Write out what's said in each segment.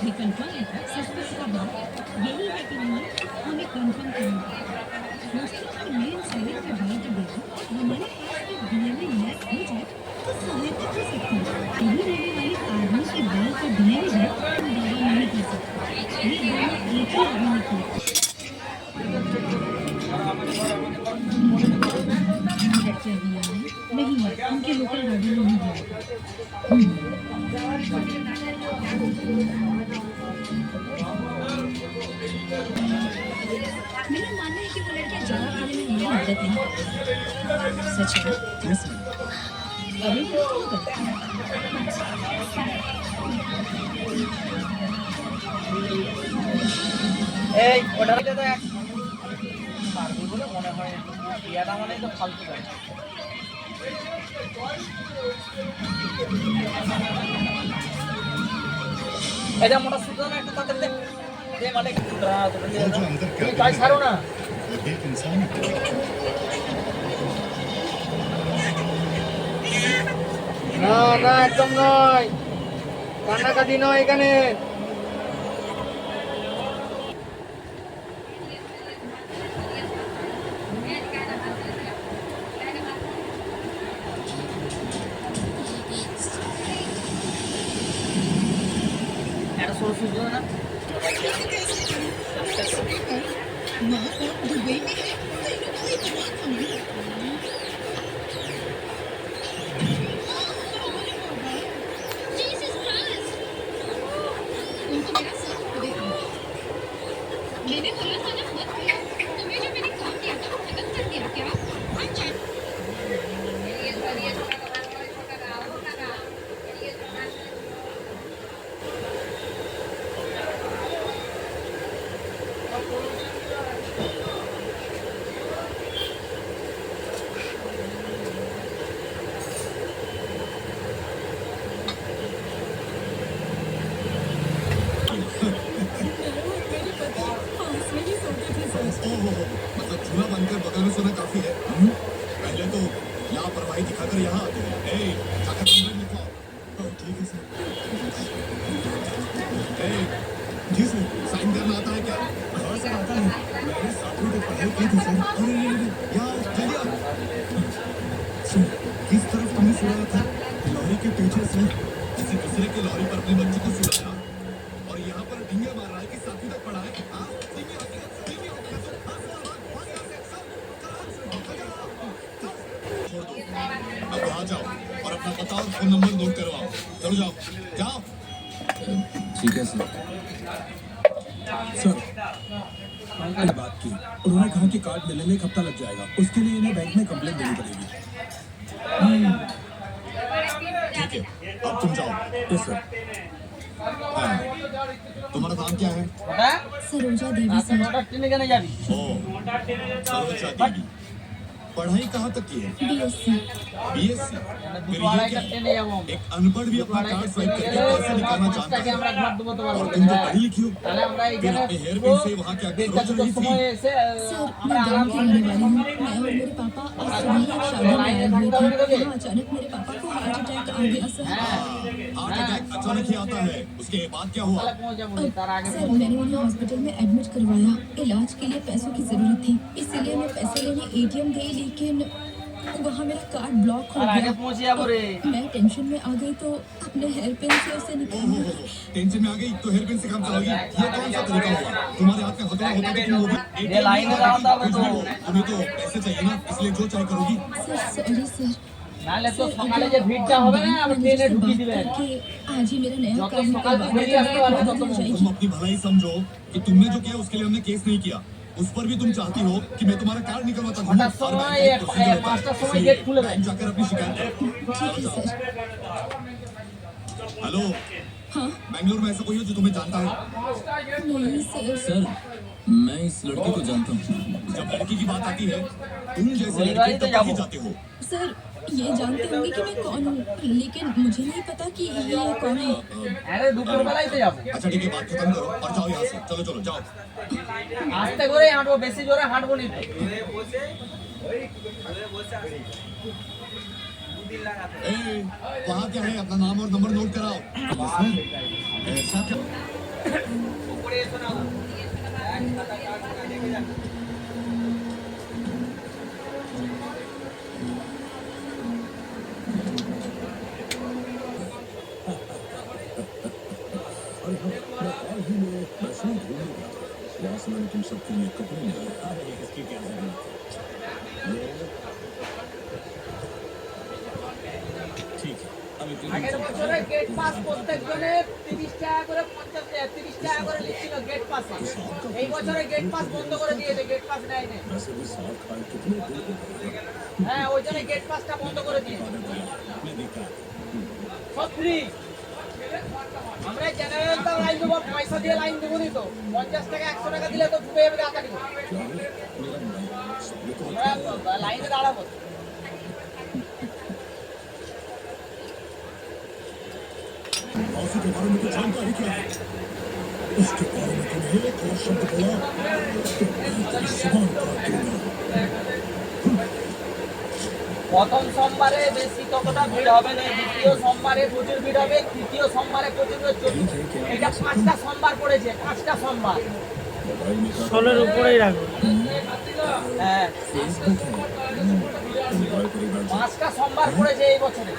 ये कंफर्म है क्या? सस्पेंस का बात यही है कि नहीं, हमें कंफर्म करना है। दोस्तों, अगर मेल साइलेंट पे बाई के देखो और हमारे पास में डीएनए मैच हो जाए तो सहायता हो सकती है। यही रहने वाले आदमी के बाल का डीएनए है, हम दावा नहीं कर सकते ये दोनों एक ही आदमी ने किया। लेक्चर दिया है नहीं है, उनके लोकल गाड़ी में नहीं दिया। मेरा मानना है कि वो लड़कियां जवाब देने में मेरी मदद नहीं करती। सच है ना? सच है। अभी भी क्यों करती এই অর্ডার দিতে এক পারবি বলে মনে হয় ইয়াটা মানে তো ফালতু গাড়ি এটা মোটা সুতো না একটা তাদের দে মানে তুমি কাজ ছাড়ো না एक इंसान না না একদম নয় কান্নাকাটি নয় এখানে এটা সরু সুতো না माँ और दुबई में है तो इन्होंने कोई दिमाग नहीं। उनको मेरा सब देखो। मैंने बोला था ना मत करो। तुम्हें जो मैंने काम दिया था वो खत्म कर दिया क्या? अच्छा। ओहो मतलब चूल्हा बनकर बगल में सोना काफी है। पहले तो लापरवाही दिखाकर यहाँ आते हैं। जाकर कंप्लेंट लिखवाओ। ठीक है सर। जी सर, साइन करना आता है क्या? हाँ सर आता है। मैंने सातवीं तक पढ़ाई की थी सर। अरे यार जल्दी आओ। सर किस तरफ तुमने सुलाया था? लॉरी के पीछे से। किसी दूसरे के लॉरी पर अपने बच्चे को सुलाया और यहाँ पर ढींगे मार रहा है कि सातवीं तक पढ़ा है। हाँ अब आ जाओ और अपना पता और फोन नंबर नोट करवाओ। चलो जाओ जाओ। ठीक है सर। सर मैंने बात की, उन्होंने कहा कि कार्ड मिलने में एक हफ्ता लग जाएगा। उसके लिए इन्हें बैंक में कंप्लेंट देनी पड़ेगी। ठीक है अब तुम जाओ। Yes sir. हाँ। तुम्हारा नाम क्या है? सरोजा देवी सर। ट्रेने কেন যাবি ओ सरोजा देवी। पढ़ाई कहाँ तक की है? बीएससी। बीएससी। फिर ये क्या है? एक अनपढ़ भी अपना कार्ड स्वाइप करके पैसे निकालना चाहता है। और तुम तो पढ़ी लिखी हो। फिर अपने हेयर पिन से वहाँ क्या खरोच रही थी? सर मैं गांव की रहने वाली हूँ। मैं और मेरे पापा आज सुबह एक शादी में आए हुए थे। वहाँ अचानक मेरे पापा को हार्ट अटैक आ गया सर। हार्ट अटैक अचानक ही आता है। उसके बाद क्या हुआ? सर मैंने उन्हें हॉस्पिटल में एडमिट करवाया। इलाज के लिए पैसों की जरूरत थी, इसीलिए मैं पैसे लेने एटीएम गई, लेकिन वहाँ मेरा कार्ड ब्लॉक हो गया। मैं टेंशन में आ गई तो अपने हेयर पिन से उसे निकाला। टेंशन में आ गई तो हेयर पिन से काम चलाओगी? ये कौन सा तरीका हुआ? तुम्हारे हाथ में हथौड़ा होता तो तुम वो भी तुम्हें तो पैसे चाहिए ना, इसलिए जो चाहे करोगी। Sir sorry sir. নালে তো সকালে যে ভিড়টা হবে না আবার ট্রেনে ঢুকিয়ে দিবেন आज ही मेरा नया যত काम সকাল करवा বেরিয়ে আসতে পারবে তত तुम अपनी भलाई समझो कि तुमने जो किया उसके लिए हमने केस नहीं किया। उस पर भी तुम चाहती हो कि मैं तुम्हारा कार्ड निकलवाता हूँ। হঠাৎ সময় 5টার সময় गेट খুলে দেয় जाकर अपनी शिकायत करो। ठीक है सर। हेलो हाँ बैंगलोर में ऐसा कोई है जो तुम्हें जानता है? नहीं सर। सर मैं इस लड़की को जानता हूँ। जब लड़की की बात आती है तुम जैसे वही लड़के बात तो तब जाओ। ही जाते हो। सर ये जानते होंगे कि मैं कौन हूँ, लेकिन मुझे नहीं पता कि ये कौन है। আরে দুপুর বেলায় তো যাবো अच्छा ठीक है बात खत्म करो और जाओ यहाँ से। चलो चलो जाओ। আস্তে করে হাঁটবো বেশি জোরে হাঁটবো নি তো वहाँ क्या है? अपना नाम और नंबर नोट कराओ। ऐसा क्या? উপরে এসো না এক খাতা কাগজ দেখে যান अरे हाँ, मैं हाल ही में मशहूर घूमने गया था। वहाँ से मैंने तुम सबके लिए कपड़े लाए। अरे इसकी क्या जरूरत है? ये ठीक है। अब इतने दिन আগের से বছরে গেট পাস প্রত্যেকজনে 30 টাকা করে 30 টাকা করে লিখছিল গেট পাসে এই বছরে গেট পাস বন্ধ করে দিয়েছে গেট পাস নেয় না वैसे भी साल खाए कितने दिन हो गए हैं। হ্যাঁ ওই জন্য গেট পাসটা বন্ধ করে দিয়েছে आदत है, मैं देखा है। সব ফ্রি আমরা জেনারেল তো লাইন দেবো পয়সা দিয়ে লাইন দেবো নি তো 50 টাকা 100 টাকা দিলে তো ডুবে যাবে টাকা দিব क्या है? मेरा मन सबने को আমরা লাইনে দাঁড়াবো कॉफी के बारे में कुछ जानकारी क्या है? उसके बारे में तुमने एक और शब्द बोला तो मैं तेरी जुबान काट दूंगा। প্রথম সোমবারে বেশি ততটা ভিড় হবে না দ্বিতীয় সোমবারে প্রচুর ভিড় হবে তৃতীয় সোমবারে প্রচুর ভিড় চতুর্থ এটা 5টা সোমবার পড়েছে 5টা সোমবার मोबाइल में क्या 16 উপরেই রাখো হ্যাঁ फेसबुक है? मोबाइल पर एक बार 5টা সোমবার পড়েছে এই বছরে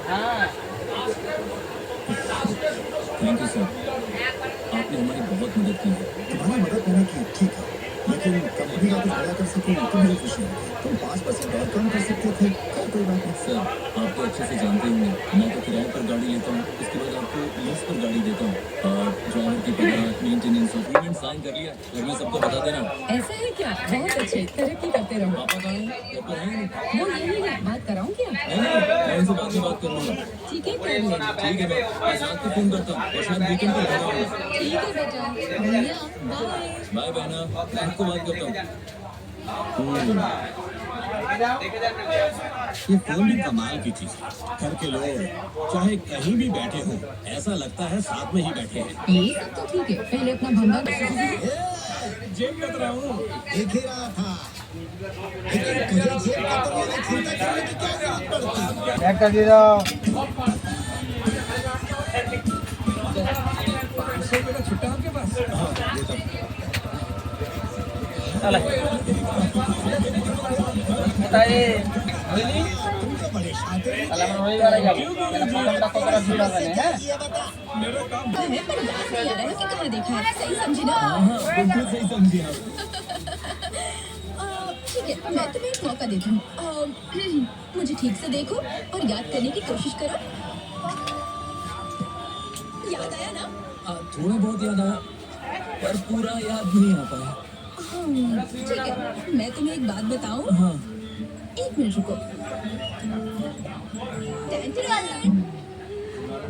হ্যাঁ थैंक यू सर, आपने हमारी बहुत मदद की है। तुम्हारी मदद मैंने की, ठीक है, लेकिन कंपनी का कुछ बड़ा कर सकूं तो मेरी खुशी है। तुम 5% और कम कर सकते थे, कोई बात नहीं। सर, आप तो अच्छे से जानते होंगे, मैं तो किराए पर गाड़ी लेता हूँ, उसके बाद आपको लीज पर गाड़ी देता हूँ। और ड्राइवर की पगार, मेंटेनेंस, एग्रीमेंट साइन कर लिया, घर में सबको बता देना। ऐसा है क्या? बहुत अच्छे, तरक्की करते रहो। पापा कहाँ हैं? घर पर हैं नहीं? वो यही है, बात कराऊं क्या? नहीं, मैं इनसे बाद में बात कर लूँगा। ठीक है, कर लेना। ठीक है, मैं शाम को फोन करता हूँ और शायद वीकेंड पर घर आऊँगा। ठीक है बेटा, भैया, बाय। बाय बहना, मैं आपको बात करता हूँ। ये फोन भी कमाल की चीज है। घर के लोग चाहे कहीं भी बैठे हो ऐसा लगता है साथ में ही बैठे हैं। ये सब तो ठीक है, पहले अपना भंगा जेब कत रहा हूँ। देख ही रहा था, लेकिन तुझे जेब कतरने में चिंता करने की क्या जरूरत पड़ती? একটা দিয়ে দাও 500 रुपये का छुट्टा आपके पास? हाँ, देता हूँ। চলে এটাই বুঝলি तुम तो बड़े शातिर हो। তাহলে আমরা রবিবারে যাব তাহলে প্রথমটা কতটা ভিড় হবে না হ্যাঁ ये बता, है, पर याद नहीं आ रहा है कि कहाँ देखा है। सही समझी ना? हाँ, बिल्कुल सही समझी आप। ठीक है, मैं तुम्हें एक मौका देती हूँ। मुझे ठीक से देखो और याद करने की कोशिश करो। याद आया ना? थोड़ा बहुत याद आया, पर पूरा याद नहीं आ पाया। ठीक है, मैं तुम्हें एक बात बताऊँ? हाँ, 1 मिनट रुको।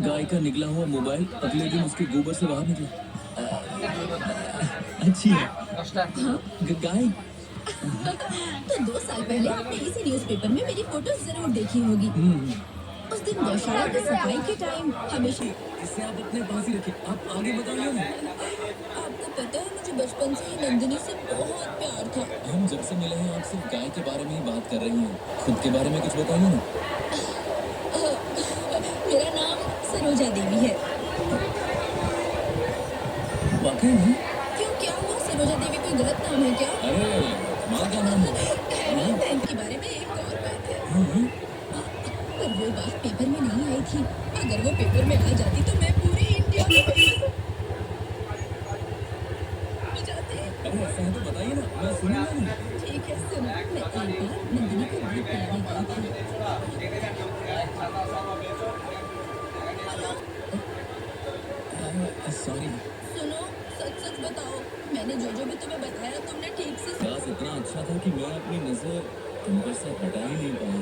गाय का निकला हुआ मोबाइल अगले दिन उसके गोबर से बाहर निकला। अच्छी है। 10টা गाय। तो 2 साल पहले आपने इसी न्यूज़पेपर में मेरी फोटो जरूर देखी होगी। उस दिन गौशाला की सफाई के टाइम हमेशा इसे आप अपने पास ही रखिए, आप आगे बताइए ना। आपको पता है मुझे बचपन से ही नंदिनी से बहुत प्यार था। हम जब से मिले हैं आप सिर्फ गाय के बारे में ही बात कर रही हैं। खुद के बारे में कुछ बताइए ना। मेरा नाम सरोजा देवी है। वाकई में? क्यों, क्या हुआ? सरोजा देवी कोई गलत नाम है क्या? अरे माँ का नाम है। बहन के बारे में एक और बात है, हाँ, पर वो बात पेपर में नहीं आई थी। अगर वो पेपर में आ जाती तो मैं पूरे इंडिया में फेमस हो जाती। अरे ऐसा है तो बताइए ना, मैं सुनूंगा नहीं। ठीक है, सुनो, मैं एक बार नंदिनी को दूध पिलाने गई थी। सॉरी, सुनो, सच सच बताओ, मैंने जो भी तुम्हें बताया तुमने ठीक से क्लास इतना अच्छा था कि मैं अपनी नजर तुम पर से हटा ही नहीं पाया।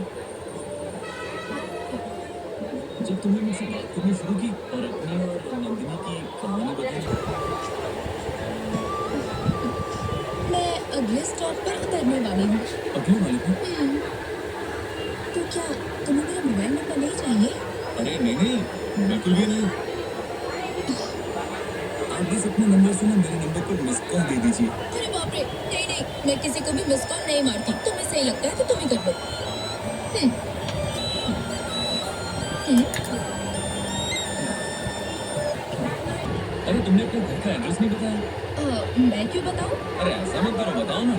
जब तुमने मुझसे बात करनी शुरू की और अपनी और नंदिनी की कहानी बताई, मैं अगले स्टॉप पर उतरने वाली हूँ। अगले वाले पे? तो क्या तुम्हें मेरा मोबाइल नंबर नहीं चाहिए? अरे नहीं, बिल्कुल भी नहीं। आप बस अपने नंबर से ना मेरे नंबर पर मिस कॉल दे दीजिए। अरे बाप रे, नहीं नहीं, मैं किसी को भी मिस कॉल नहीं मारती। तुम्हें सही लगता है तो तुम ही कर लो। तुमने अपने घर का एड्रेस नहीं बताया? मैं क्यों बताऊं? अरे ऐसा मत करो, बताओ ना।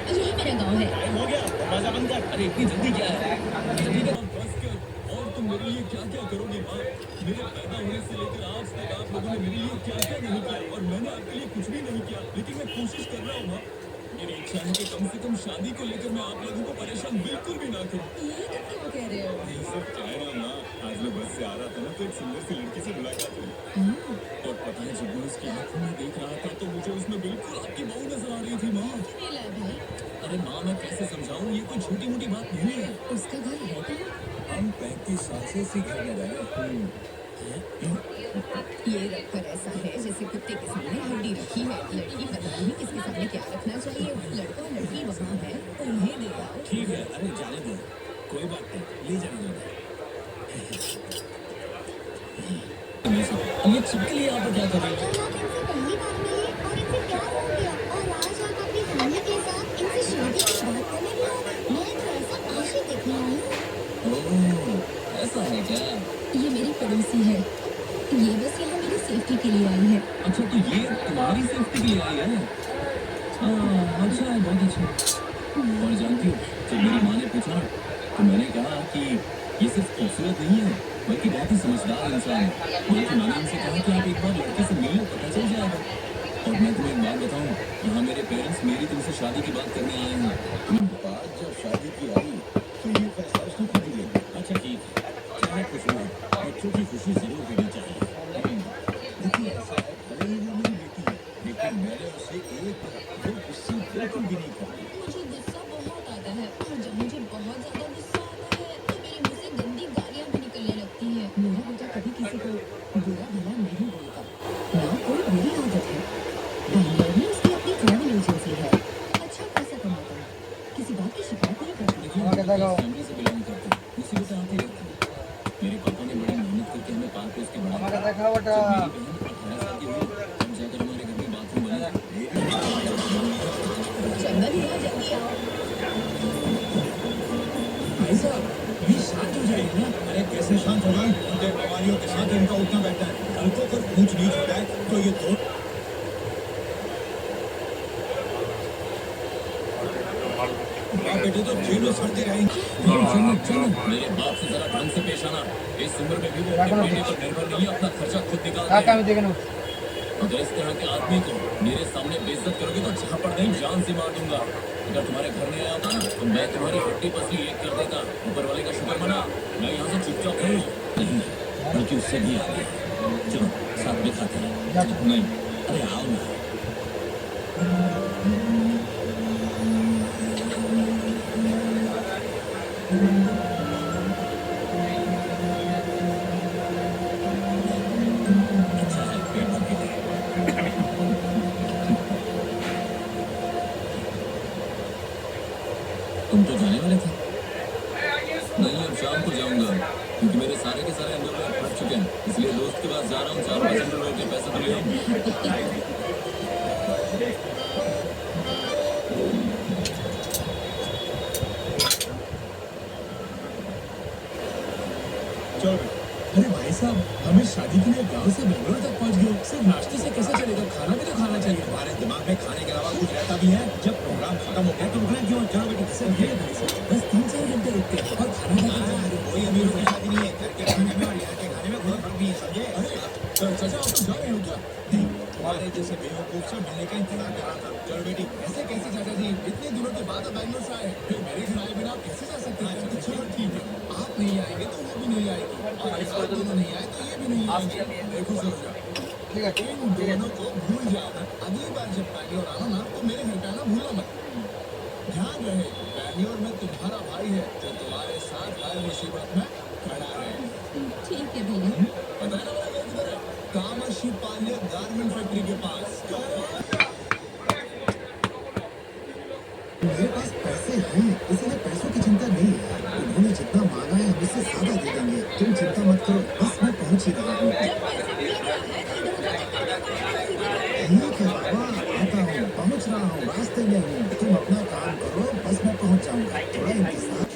यही मेरा गांव है। टाइम हो गया, दरवाजा बंद कर। अरे इतनी जल्दी क्या है? जल्दी करो, बस कर। और तुम मेरे लिए क्या क्या करोगी माँ? मेरे पैदा होने से लेकर आज तक आप लोगों ने मेरे लिए क्या क्या नहीं किया, और मैंने आपके लिए कुछ भी नहीं किया, लेकिन मैं कोशिश कर रहा हूँ माँ। मेरी इच्छा है कि कम से कम शादी को लेकर मैं आप लोगों को परेशान बिल्कुल भी ना करूँ। ये तुम क्या कह रहे हो? यही सब कह रहा हूँ माँ। आज मैं बस से आ रहा था ना, तो एक सुंदर सी लड़की से मुलाकात हुई, और पता है जब मैं उसकी आंखों में देख रहा था तो मुझे उसमें बिल्कुल आपकी बहू नजर आ रही थी माँ। मिला है भाई। अरे माँ, मैं कैसे समझाऊं, ये कोई छोटी मोटी बात नहीं है। उसका घर है कहाँ? हम 35 साल से इसी घर में रहे हैं। ये रखकर ऐसा है जैसे कुत्ते के सामने हड्डी रखी है। लड़की पता नहीं किसके सामने क्या रखना चाहिए। लड़का लड़की वहाँ है, उन्हें दे आओ। ठीक है, अरे जाने दो, कोई बात नहीं, ले जाने दो। ये छिपकली यहाँ पर क्या कर रही है? कल आप इनसे पहली बार मिले और इनसे प्यार हो गया और आज आप अपनी फैमिली के साथ इनसे शादी की बात करने भी आ गए। मैं तो ऐसा आज ही देखने आई हूँ। ओह, ऐसा है क्या? ये मेरी पड़ोसी है। ये बस यहाँ मेरी सेफ्टी के लिए आई है। अच्छा, तो ये तुम्हारी सेफ्टी के लिए आई है? हाँ, अच्छा है, बहुत अच्छा। और जानती हो, जब मेरी माँ ने पूछा तो मैंने कहा कि ये सिर्फ खूबसूरत नहीं है बल्कि बहुत ही समझदार इंसान है। बल्कि मैंने उनसे कहा कि आप एक बार लड़के से मिल लो, पता चल जाएगा। और मैं तुम्हें एक बात बताऊं, यहाँ मेरे पेरेंट्स मेरी तुमसे शादी की बात करने आए हैं। बात जब शादी की आई तो ये फैसला उसने खुद ही लिया। अच्छा ठीक है, चाहे कुछ हो, बच्चों की खुशी जरूर होनी चाहिए। देखिए ऐसा है, भले ही वो मेरी बेटी है, लेकिन मैंने उसे एक वो गुस्से बिल्कुल भी नहीं करती। मुझे गुस्सा बहुत आता है और जब मुझे बहुत ज्यादा गुस्सा आता है तो मेरे मुंह से गंदी गालियां भी निकलने लगती हैं। मेरा बेटा कभी किसी को बुरा भला नहीं बोलता, ना कोई बुरी आदत है। बैंगलोर में उसकी अपनी ट्रैवल एजेंसी है, अच्छा पैसा कमाता है, किसी बात की शिकायत नहीं करता। देखिए, मैं फैमिली से बिलोंग करती हूँ, मुसीबतें आती रहती हैं। मेरे पापा ने बड़ी मेहनत करके हमें पाल पोस के बड़ा किया। जब मेरी बहन 18 साल की हुई तब जाकर हमारे घर में बाथरूम बना। चंदा भी यहाँ जल्दी आओ। भाई साहब, ये शांत हो जाएगी ना? अरे कैसे शांत होगा? उनके बीमारियों के साथ इनका उठना बैठना है। कल को अगर ऊंच नीच हो जाए तो ये दो बाप बेटे तो जेलों सड़ते रहेंगे। चलो, मेरे बाप से जरा ढंग से पेश आना। इस उम्र में भी वो अपने बेटे पर निर्भर नहीं है, अपना खर्चा खुद निकालते हैं। अगर इस तरह के आदमी को मेरे सामने बेइज्जत करोगे तो झापड़ नहीं, जान से मार दूंगा। अगर तुम्हारे घर में आया होता ना तो मैं तुम्हारी हड्डी पसली एक कर देता। ऊपर वाले का शुक्र मना, मैं यहाँ से चुपचाप हूँ। नहीं, बल्कि उससे भी आगे। चलो साथ में खाते हैं। नहीं, अरे आओ ना। अच्छा है, पेट भर के खाओ। तुम तो जाने वाले थे? नहीं, अब शाम को जाऊंगा क्योंकि मेरे सारे के सारे अंडरवेयर फट चुके हैं, इसलिए दोस्त के पास जा रहा हूँ। 4-5 अंडरवेयर के पैसे तो ले आऊँ। चलो अरे भाई साहब, हमें शादी के लिए गांव से बेंगलोर तक पहुंच गए। सिर्फ नाश्ते से कैसे चलेगा? खाना भी तो खाना चाहिए। हमारे दिमाग में खाने के अलावा कुछ रहता भी है। जब प्रोग्राम खत्म हो गया तो रुकना क्यों? चलो बेटी, सब ये भाई साहब, बस 3-4 घंटे रुकते हैं और खाना खा के कोई अमीर की शादी नहीं है। घर के खाने में और यहाँ के खाने में बहुत फर्क भी है, समझे? अरे चाचा, आप तो जा रहे हो क्या? नहीं, तुम्हारे जैसे बेवकूफ से मिलने का इंतजार कर रहा था। चलो बेटी। ऐसे कैसे चाचा जी? इतने दिनों के बाद आप बैंगलोर से आए, फिर मेरे घर आए बिना आप कैसे जा सकते हैं? चलो ठीक है, आप नहीं आएंगे तो वो भी नहीं आएगी, और आप दोनों नहीं आए तो ये भी नहीं आएंगे। देखो समझ जाओ, इन दोनों को भूल जाओ। अगली बार जब बैंगलोर आना ना तो मेरे घर पे आना भूलना मत। ध्यान रहे, बैंगलोर में तुम्हारा भाई है जो तुम्हारे साथ हर मुसीबत में खड़ा है। ठीक है भैया। पता है ना मेरा घर किधर है? कामाक्षी पाल्य गारमेंट फैक्ट्री के पास। मेरे पास पैसे हैं, इसलिए पैसों की चिंता नहीं है। उन्होंने जितना मांगा है हम इससे ज्यादा दे देंगे। तुम चिंता मत करो, बस मैं पहुंच ही रहा हूँ। जब पैसे मिल गया है तो इधर उधर चक्कर मत मारना, सीधे रहो। ठीक है बाबा, आता हूँ, पहुंच रहा हूँ, रास्ते में हूँ। तुम अपना काम करो, बस मैं पहुंच जाऊंगा। थोड़ा इंतजार।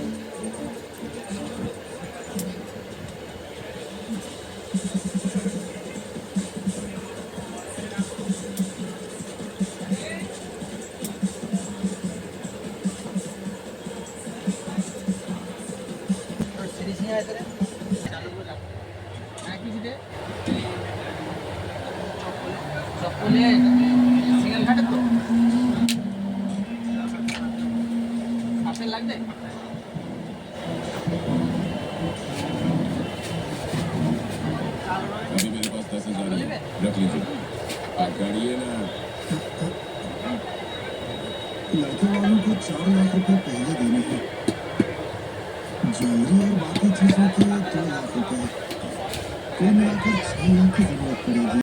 লাগবে? अभी मेरे पास 10,000 है, रख लीजिए। आप गाड़िए ना। लड़के वालों को 4 लाख रुपए पहले देने हैं, ज्वेलरी और बाकी चीजों के 2 लाख रुपए, कुल मिलाकर 6 लाख की